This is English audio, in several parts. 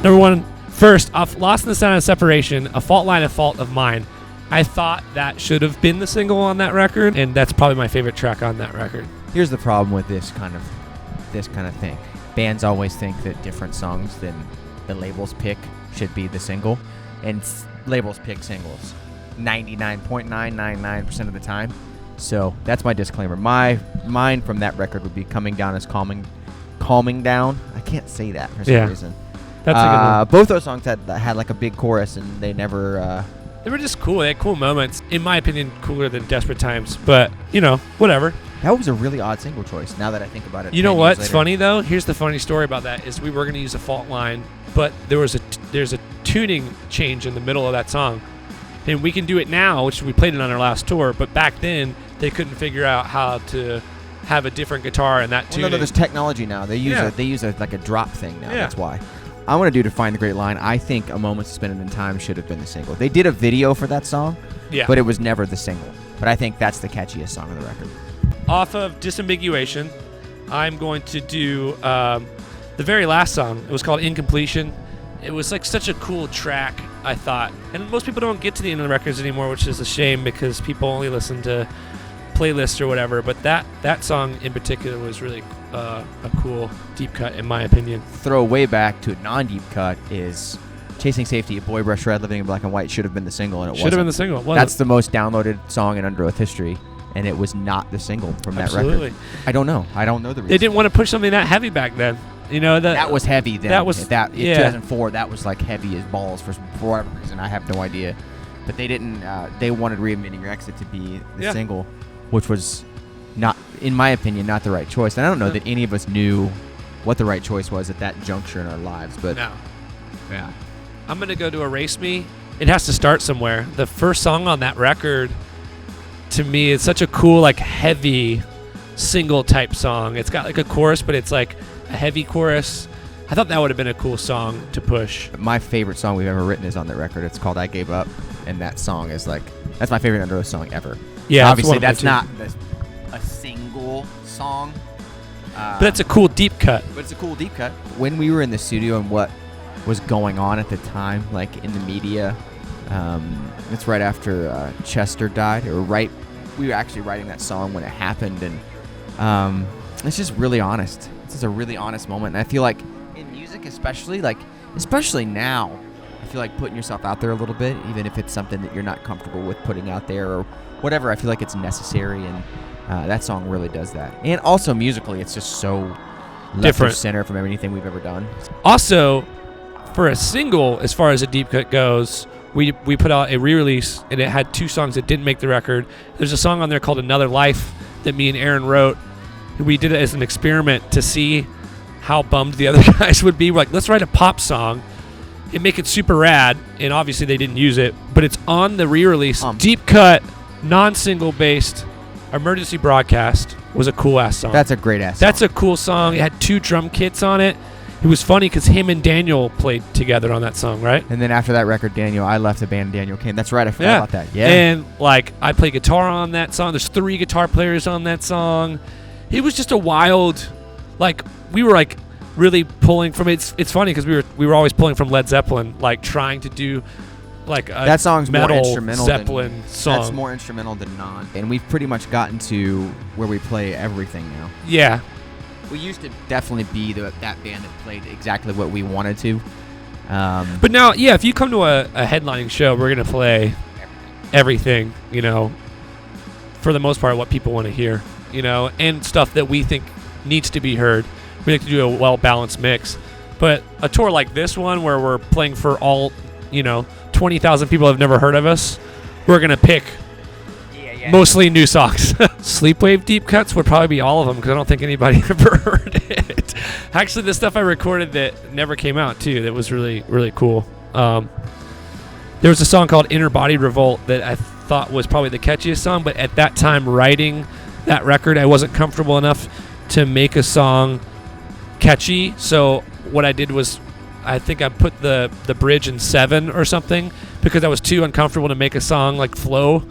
Number one, first off, Lost in the Sound of Separation, A Fault Line, A Fault of Mine. I thought that should have been the single on that record, and that's probably my favorite track on that record. Here's the problem with this kind of thing. Bands always think that different songs than the labels pick should be the single, and labels pick singles 99.999% of the time. So that's my disclaimer. Mine from that record would be Coming Down as Calming Down. I can't say that for some reason. That's a good one. Both those songs had like a big chorus, and they never. They were just cool. They had cool moments. In my opinion, cooler than Desperate Times. But whatever. That was a really odd single choice. Now that I think about it. You know what's funny though? Here's the funny story about that: is we were going to use A Fault Line, but there's a tuning change in the middle of that song, and we can do it now, which we played it on our last tour. But back then, they couldn't figure out how to have a different guitar in that tuning. No, there's technology now. They use like a drop thing now. That's why. I want to do Define the Great Line. I think A Moment Suspended in Time should have been the single. They did a video for that song, but it was never the single. But I think that's the catchiest song on the record. Off of Disambiguation, I'm going to do the very last song. It was called Incompletion. It was like such a cool track, I thought. And most people don't get to the end of the records anymore, which is a shame because people only listen to playlists or whatever. But that song in particular was really a cool deep cut, in my opinion. Throw way back to a non-deep cut is Chasing Safety, A Boy Brush Red, Living in Black and White should have been the single, and it wasn't. Should have been the single. That's the most downloaded song in Underoath history, and it was not the single from that record. I don't know the reason. They didn't want to push something that heavy back then. That was heavy then. That was in 2004. That was like heavy as balls for whatever reason. I have no idea, but they didn't. They wanted Readmitting Your Exit to be the single, which was not, in my opinion, not the right choice. And I don't know that any of us knew what the right choice was at that juncture in our lives. But I'm gonna go to Erase Me. It has to start somewhere. The first song on that record, to me, it's such a cool, like, heavy single type song. It's got like a chorus, but it's like a heavy chorus. I thought that would have been a cool song to push. My favorite song we've ever written is on that record. It's called I Gave Up, and that song is like, that's my favorite Underoath song ever. Yeah, obviously that's not a single song, but it's a cool deep cut. When we were in the studio and what was going on at the time, like in the media, it's right after Chester died, we were actually writing that song when it happened, and it's just really honest. This is a really honest moment, and I feel like in music especially now, I feel like putting yourself out there a little bit, even if it's something that you're not comfortable with putting out there or whatever, I feel like it's necessary, and that song really does that. And also musically, it's just so left of center from anything we've ever done. Also, for a single, as far as a deep cut goes, we put out a re-release, and it had 2 songs that didn't make the record. There's a song on there called Another Life that me and Aaron wrote. We did it as an experiment to see how bummed the other guys would be. We're like, let's write a pop song and make it super rad, and obviously they didn't use it, but it's on the re-release. Deep cut, non-single based Emergency Broadcast was a cool ass song. That's a great ass song. That's a cool song. It had 2 drum kits on it. It was funny because him and Daniel played together on that song, right? And then after that record, I left the band and Daniel came. That's right, I forgot about that. Yeah. And like I play guitar on that song. There's 3 guitar players on that song. It was just a wild, like, we were like really pulling from it. It's funny because we were always pulling from Led Zeppelin, like trying to do like a that song's metal more instrumental Zeppelin song. That's more instrumental than non. And we've pretty much gotten to where we play everything now. Yeah. We used to definitely be that band that played exactly what we wanted to. But now, if you come to a headlining show, we're going to play everything, for the most part, what people want to hear, and stuff that we think needs to be heard. We like to do a well-balanced mix. But a tour like this one, where we're playing for all, 20,000 people have never heard of us, we're going to pick mostly new songs. Sleepwave deep cuts would probably be all of them because I don't think anybody ever heard it. Actually, the stuff I recorded that never came out, too, that was really, really cool. There was a song called Inner Body Revolt that I thought was probably the catchiest song, but at that time, writing that record, I wasn't comfortable enough to make a song catchy. So what I did was I think I put the bridge in 7 or something because I was too uncomfortable to make a song like flow.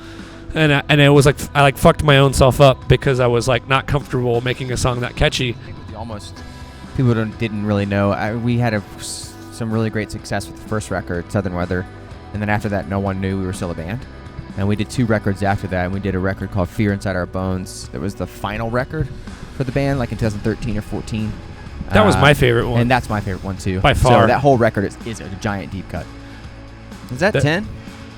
And it was like I like fucked my own self up because I was like not comfortable making a song that catchy. People didn't really know. We had a some really great success with the first record, Southern Weather, and then after that, no one knew we were still a band. And we did 2 records after that, and we did a record called Fear Inside Our Bones. That was the final record for the band, like in 2013 or 14. That was my favorite one. And that's my favorite one, too. By far. So that whole record is a giant deep cut. Is that 10?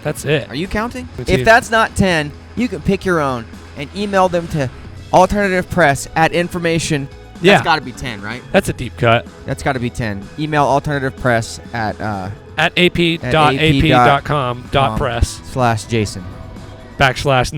That's it. Are you counting? Let's If see. that's not 10, you can pick your own and email them to alternativepress@information. Yeah. That's got to be 10, right? That's a deep cut. That's got to be 10. Email alternativepress at At ap.ap.com.press /Jason. /